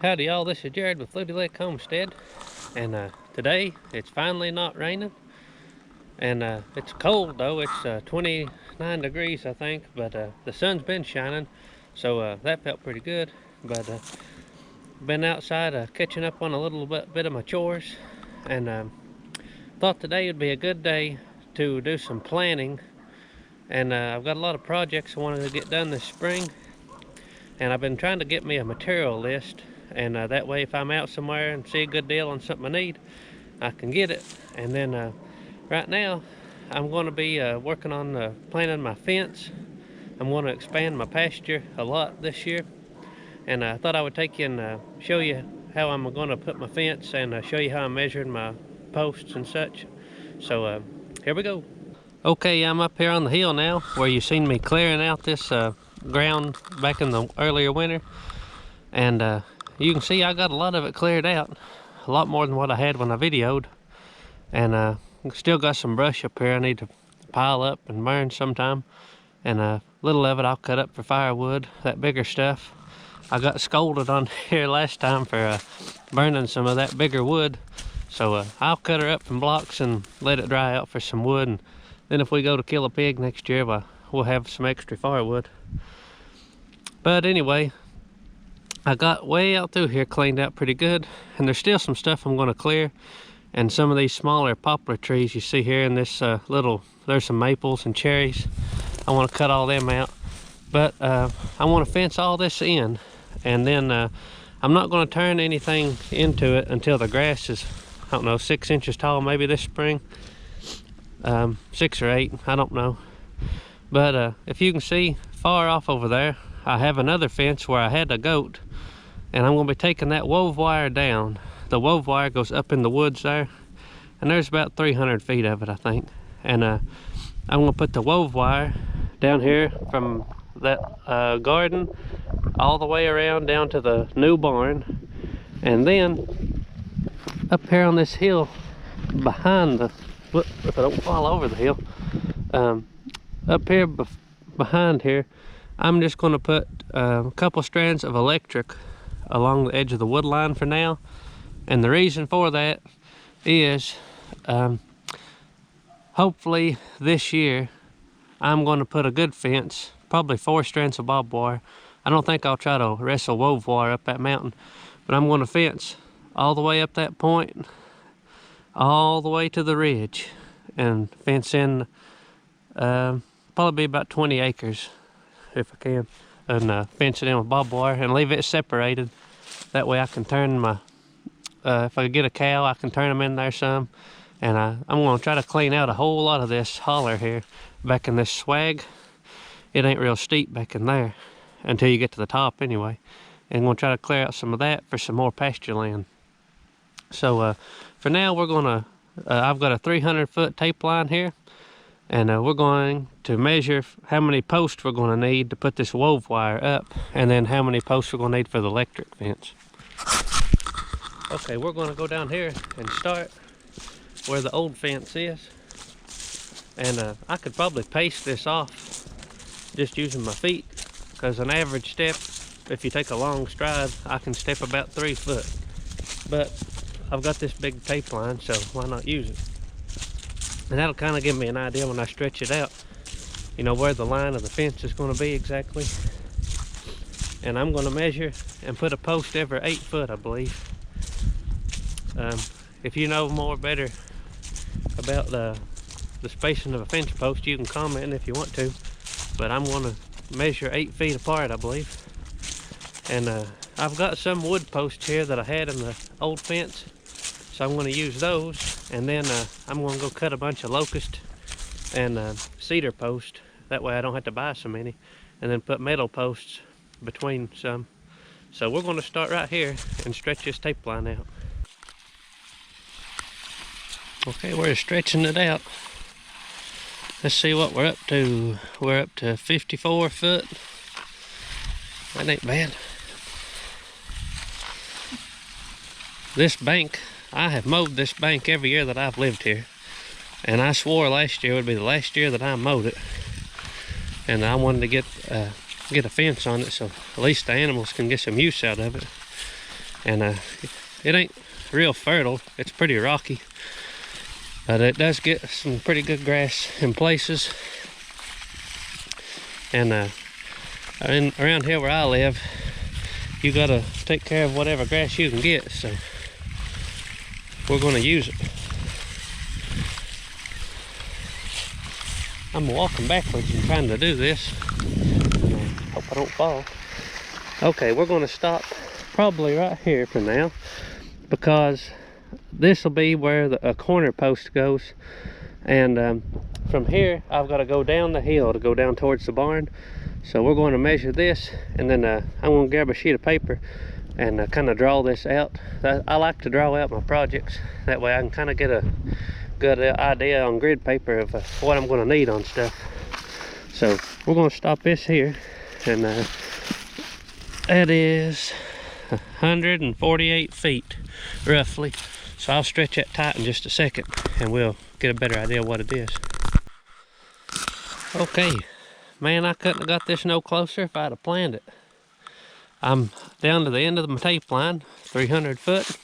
Howdy y'all, this is Jared with Fluty Homestead, and today it's finally not raining, and it's cold though. It's 29 degrees I think, but the sun's been shining, so that felt pretty good. But been outside catching up on a little bit of my chores, and thought today would be a good day to do some planning. And I've got a lot of projects I wanted to get done this spring, and I've been trying to get me a material list, and that way if I'm out somewhere and see a good deal on something I need, I can get it. And then right now I'm going to be working on planning my fence. I'm going to expand my pasture a lot this year, and I thought I would take you and show you how I'm going to put my fence, and show you how I'm measuring my posts and such. So here we go. Okay, I'm up here on the hill now where you seen me clearing out this ground back in the earlier winter, and you can see I got a lot of it cleared out, a lot more than what I had when I videoed. And still got some brush up here I need to pile up and burn sometime, and a little of it I'll cut up for firewood. That bigger stuff, I got scolded on here last time for burning some of that bigger wood, so I'll cut her up in blocks and let it dry out for some wood, and then if we go to kill a pig next year, we'll have some extra firewood. But anyway, I got way out through here cleaned out pretty good, and there's still some stuff I'm going to clear. And some of these smaller poplar trees you see here in this there's some maples and cherries. I want to cut all them out. But I want to fence all this in, and then I'm not going to turn anything into it until the grass is, I don't know, 6 inches tall maybe this spring. 6 or 8, I don't know. But if you can see far off over there, I have another fence where I had a goat, and I'm going to be taking that wove wire down. The wove wire goes up in the woods there, and there's about 300 feet of it I think. And I'm going to put the wove wire down here from that garden all the way around down to the new barn, and then up here on this hill behind the, if I don't fall over the hill, up here behind here, I'm just going to put a couple strands of electric along the edge of the wood line for now. And the reason for that is hopefully this year I'm going to put a good fence, probably 4 strands of barbed wire. I don't think I'll try to wrestle wove wire up that mountain, but I'm going to fence all the way up that point, all the way to the ridge, and fence in probably be about 20 acres if I can, and fence it in with barbed wire and leave it separated. That way I can turn my, if I get a cow, I can turn them in there some. And I'm going to try to clean out a whole lot of this holler here back in this swag. It ain't real steep back in there until you get to the top anyway. And I'm going to try to clear out some of that for some more pasture land. So for now we're going to, I've got a 300-foot tape line here, and we're going to measure how many posts we're going to need to put this wove wire up, and then how many posts we're going to need for the electric fence. Okay, we're going to go down here and start where the old fence is. And I could probably paste this off just using my feet, because an average step, if you take a long stride, I can step about 3 foot. But I've got this big tape line, so why not use it? And that'll kind of give me an idea when I stretch it out, you know, where the line of the fence is going to be exactly. And I'm going to measure and put a post every 8 foot, I believe. If you know more better about the spacing of a fence post, you can comment if you want to. But I'm going to measure 8 feet apart, I believe. And I've got some wood posts here that I had in the old fence, so I'm going to use those. And then I'm going to go cut a bunch of locust and cedar posts. That way I don't have to buy so many. And then put metal posts between some. So we're going to start right here and stretch this tape line out. Okay, we're stretching it out. Let's see what we're up to. We're up to 54 foot. That ain't bad. This bank, I have mowed this bank every year that I've lived here, and I swore last year would be the last year that I mowed it. And I wanted to get a fence on it so at least the animals can get some use out of it. and it ain't real fertile. It's pretty rocky, but it does get some pretty good grass in places. And around here where I live, you gotta take care of whatever grass you can get, so we're gonna use it. I'm walking backwards and trying to do this. Hope I don't fall. Okay, we're gonna stop probably right here for now, because this will be where a corner post goes, and from here I've got to go down the hill to go down towards the barn. So we're going to measure this, and then I'm going to grab a sheet of paper and kind of draw this out. I like to draw out my projects, that way I can kind of get a good idea on grid paper of what I'm going to need on stuff. So we're going to stop this here, and that is 148 feet roughly. So I'll stretch that tight in just a second and we'll get a better idea of what it is. Okay, man, I couldn't have got this no closer if I'd have planned it. I'm down to the end of my tape line, 300 foot,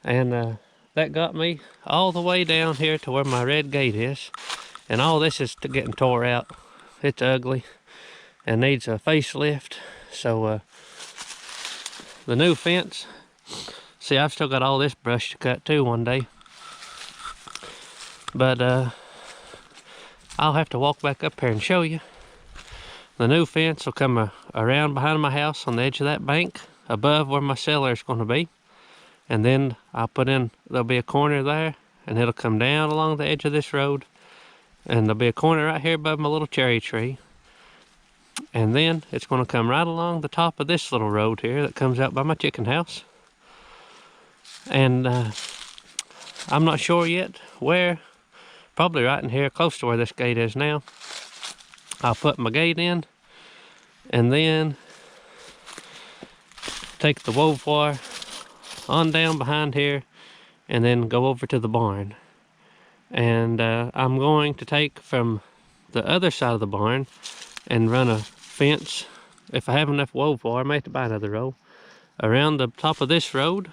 and that got me all the way down here to where my red gate is, and all this is getting tore out. It's ugly and needs a facelift. So the new fence, see, I've still got all this brush to cut too one day, but I'll have to walk back up here and show you. The new fence will come around behind my house on the edge of that bank above where my cellar is going to be, and then I'll put in, there'll be a corner there, and it'll come down along the edge of this road, and there'll be a corner right here above my little cherry tree, and then it's going to come right along the top of this little road here that comes out by my chicken house. And I'm not sure yet where, probably right in here close to where this gate is now. I'll put my gate in, and then take the wove wire on down behind here, and then go over to the barn. And I'm going to take from the other side of the barn and run a fence. If I have enough wove wire, I may have to buy another roll, around the top of this road,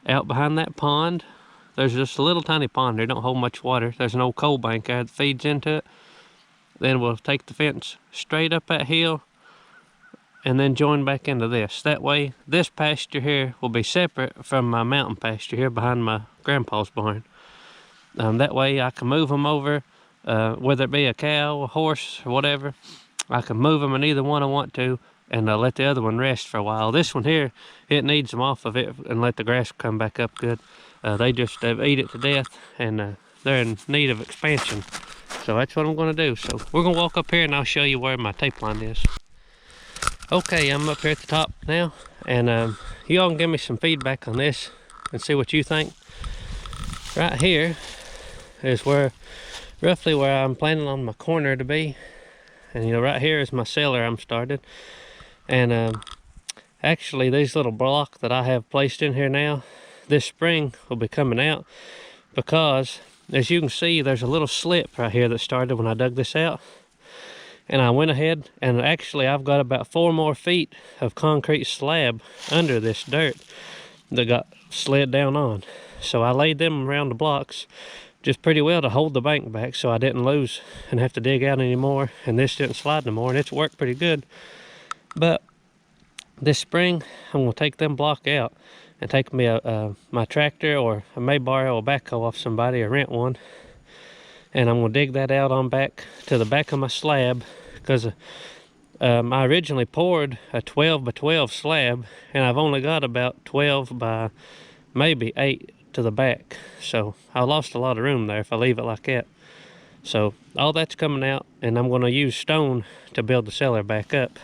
out behind that pond. There's just a little tiny pond there, don't hold much water. There's an old coal bank there that feeds into it. Then we'll take the fence straight up that hill and then join back into this. That way, this pasture here will be separate from my mountain pasture here behind my grandpa's barn. That way I can move them over, whether it be a cow, a horse, or whatever. I can move them in either one I want to, and let the other one rest for a while. This one here, it needs them off of it and let the grass come back up good. They just eat it to death, and they're in need of expansion. So that's what I'm going to do. So we're going to walk up here and I'll show you where my tape line is. Okay, I'm up here at the top now, and you all can give me some feedback on this and see what you think. Right here is where, roughly where I'm planning on my corner to be. And you know, right here is my cellar I'm started. And actually these little blocks that I have placed in here now, this spring will be coming out, because as you can see, there's a little slip right here that started when I dug this out. And I went ahead, and actually I've got about 4 more feet of concrete slab under this dirt that got slid down on. So I laid them around the blocks just pretty well to hold the bank back, so I didn't lose and have to dig out anymore, and this didn't slide anymore, and it's worked pretty good. But this spring I'm going to take them block out and take me my tractor, or I may borrow a backhoe off somebody or rent one, and I'm going to dig that out on back to the back of my slab, because I originally poured a 12 by 12 slab, and I've only got about 12 by maybe 8 to the back, so I lost a lot of room there if I leave it like that. So all that's coming out, and I'm going to use stone to build the cellar back up.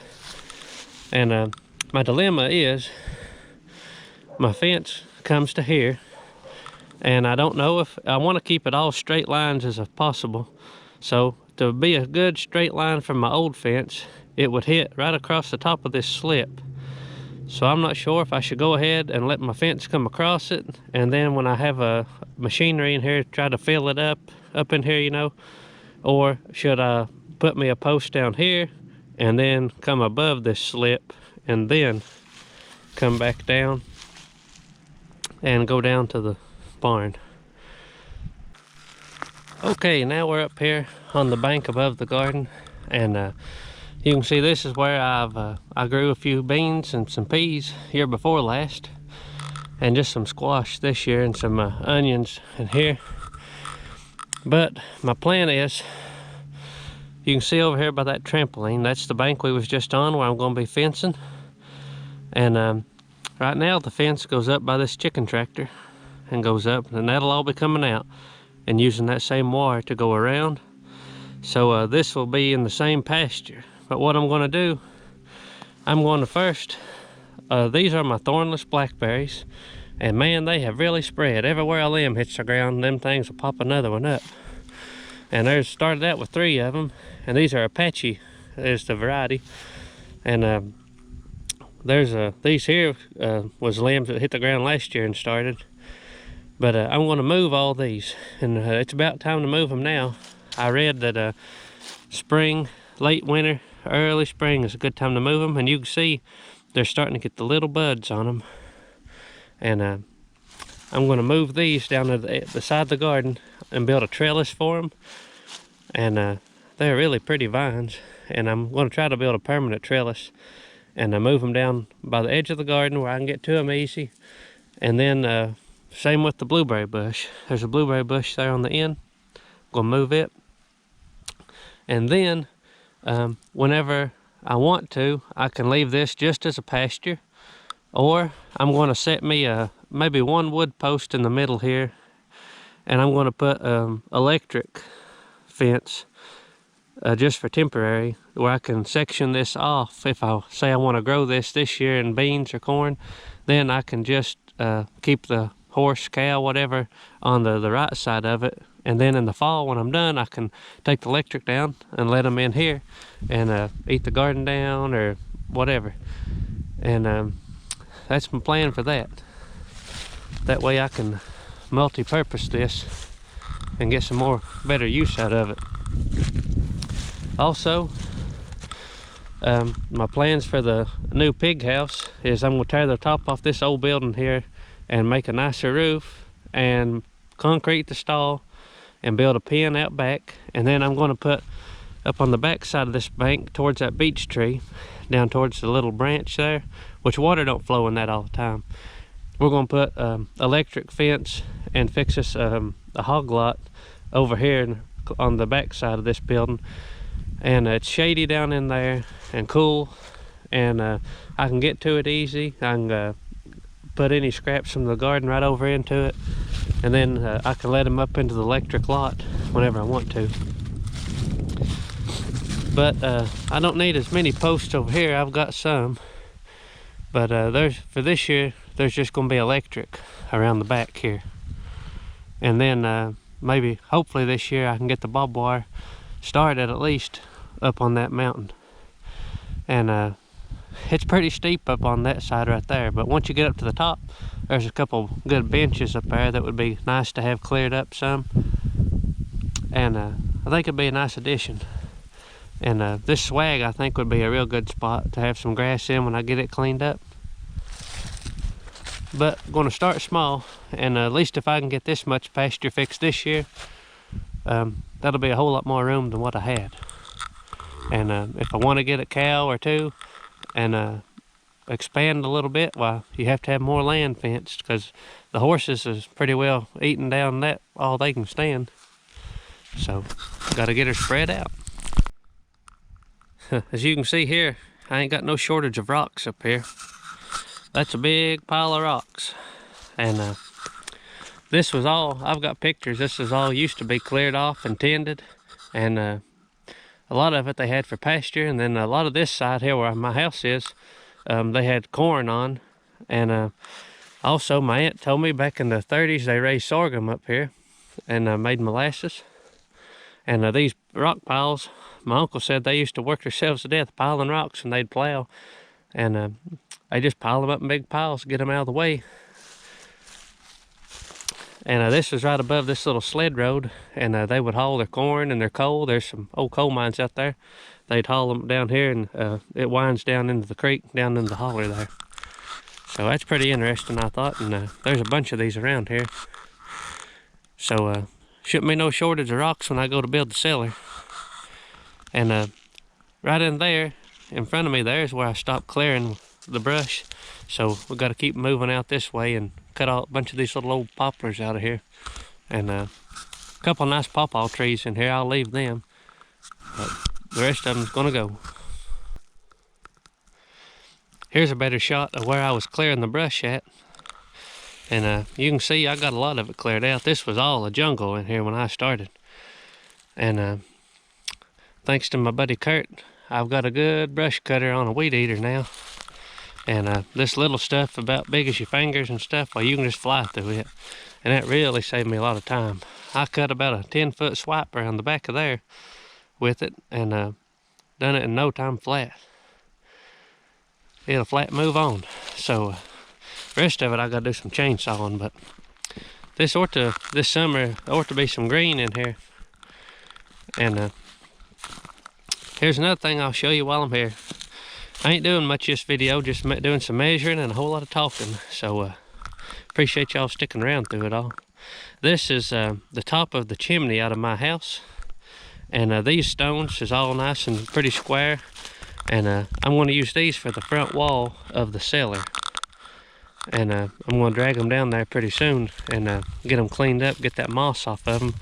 And my dilemma is, my fence comes to here, and I don't know if I want to keep it all straight lines as possible. So to be a good straight line from my old fence, it would hit right across the top of this slip. So I'm not sure if I should go ahead and let my fence come across it, and then when I have a machinery in here, try to fill it up in here, you know, or should I put me a post down here and then come above this slip and then come back down and go down to the barn. Okay, now we're up here on the bank above the garden, and you can see this is where I grew a few beans and some peas year before last, and just some squash this year, and some onions in here. But my plan is, you can see over here by that trampoline, that's the bank we was just on where I'm going to be fencing. And right now the fence goes up by this chicken tractor and goes up, and that'll all be coming out and using that same wire to go around. So this will be in the same pasture. But what I'm going to do, I'm going to first, these are my thornless blackberries, and man, they have really spread. Everywhere a limb hits the ground, them things will pop another one up. And there's started out with 3 of them, and these are Apache is the variety. And there's these here was limbs that hit the ground last year and started. But I'm going to move all these, and it's about time to move them now. I read that spring, late winter, early spring is a good time to move them, and you can see they're starting to get the little buds on them. And I'm going to move these down to the side of the garden and build a trellis for them. And they're really pretty vines, and I'm going to try to build a permanent trellis and move them down by the edge of the garden where I can get to them easy. And then same with the blueberry bush. There's a blueberry bush there on the end. I'm going to move it. And then whenever I want to, I can leave this just as a pasture, or I'm going to set me maybe one wood post in the middle here, and I'm going to put electric fence just for temporary, where I can section this off. If I say I want to grow this year in beans or corn, then I can just keep the horse, cow, whatever on the right side of it. And then in the fall, when I'm done, I can take the electric down and let them in here and eat the garden down or whatever. And that's my plan for that. That way I can multi-purpose this and get some more better use out of it. Also, my plans for the new pig house is I'm going to tear the top off this old building here and make a nicer roof and concrete the stall and build a pen out back. And then I'm going to put up on the back side of this bank towards that beech tree, down towards the little branch there, which water don't flow in that all the time. We're going to put electric fence and fix us a hog lot over here on the back side of this building. And it's shady down in there and cool, and I can get to it easy. I can put any scraps from the garden right over into it, and then I can let them up into the electric lot whenever I want to. But I don't need as many posts over here. I've got some, but for this year there's just going to be electric around the back here. And then maybe hopefully this year I can get the barbed wire started at least up on that mountain. And it's pretty steep up on that side right there, but once you get up to the top, there's a couple good benches up there that would be nice to have cleared up some. And I think it'd be a nice addition. And this swag I think would be a real good spot to have some grass in when I get it cleaned up. But I'm going to start small, and at least if I can get this much pasture fixed this year, that'll be a whole lot more room than what I had. And if I want to get a cow or two and expand a little bit, well, you have to have more land fenced, because the horses is pretty well eating down that all they can stand. So got to get her spread out. As you can see here, I ain't got no shortage of rocks up here. That's a big pile of rocks. And this was all, I've got pictures, this is all used to be cleared off and tended. And a lot of it they had for pasture, and then a lot of this side here where my house is, they had corn on. And also my aunt told me back in the 30s they raised sorghum up here and made molasses. And these rock piles, my uncle said they used to work themselves to death piling rocks, and they'd plow. And they just pile them up in big piles to get them out of the way. And this was right above this little sled road, and they would haul their corn and their coal. There's some old coal mines out there. They'd haul them down here, and it winds down into the creek, down into the holler there. So that's pretty interesting, I thought, and there's a bunch of these around here. So shouldn't be no shortage of rocks when I go to build the cellar. And right in there, in front of me there is where I stopped clearing the brush. So we got to keep moving out this way and cut out a bunch of these little old poplars out of here. And a couple nice pawpaw trees in here, I'll leave them. But the rest of them's gonna go. Here's a better shot of where I was clearing the brush at. And you can see I got a lot of it cleared out. This was all a jungle in here when I started. And thanks to my buddy Kurt, I've got a good brush cutter on a weed eater now. And this little stuff about big as your fingers and stuff, well, you can just fly through it. And that really saved me a lot of time. I cut about a 10-foot swipe around the back of there with it, and done it in no time flat. It'll flat move on. So the rest of it I gotta do some chainsawing, but this summer ought to be some green in here. And here's another thing I'll show you while I'm here. I ain't doing much this video, just doing some measuring and a whole lot of talking. So appreciate y'all sticking around through it all. This is the top of the chimney out of my house. And these stones is all nice and pretty square. And I'm going to use these for the front wall of the cellar. And I'm going to drag them down there pretty soon and get them cleaned up, get that moss off of them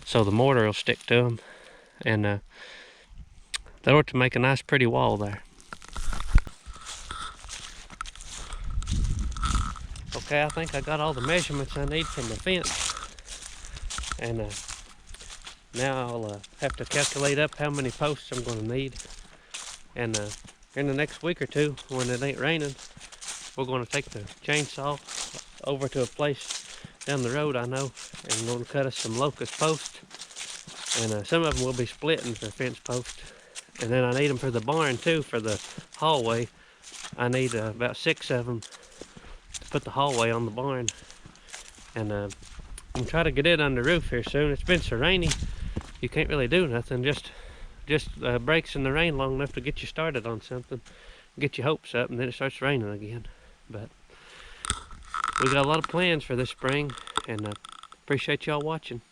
so the mortar will stick to them. And that ought to make a nice pretty wall there. Okay, I think I got all the measurements I need from the fence. And now I'll have to calculate up how many posts I'm going to need. And in the next week or two, when it ain't raining, we're going to take the chainsaw over to a place down the road I know, and we're going to cut us some locust posts. And some of them will be splitting for fence posts. And then I need them for the barn too, for the hallway. I need about 6 of them to put the hallway on the barn. And I'm going to try to get it on the roof here soon. It's been so rainy, you can't really do nothing. Just breaks in the rain long enough to get you started on something, get your hopes up, and then it starts raining again. But we got a lot of plans for this spring, and appreciate y'all watching.